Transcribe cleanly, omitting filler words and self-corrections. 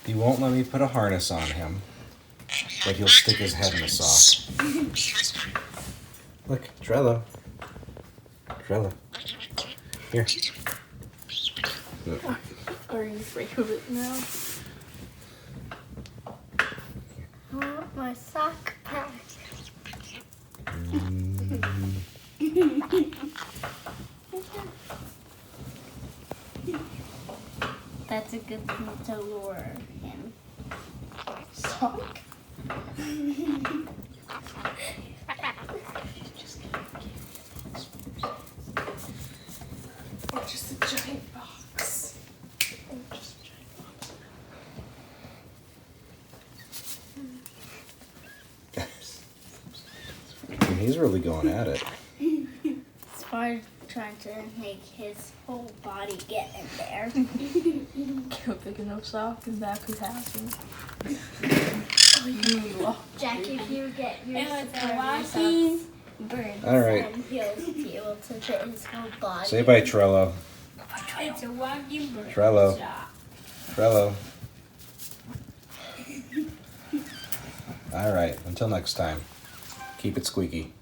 He won't let me put a harness on him, but he'll stick his head in a saw. Look, Trello. Trello. Here. Are you afraid of it now? I want my sock back. That's a good thing to lure him. Sock? Or just a giant box. He's really going at it. It's hard trying to make his whole body get in there. Get a big enough sock and back his house. Jack, if you get your walking bird, All right. then he'll be able to fit his whole body. Say bye, Trello. It's a walking bird. Trello. Trello. All right. Until next time. Keep it squeaky.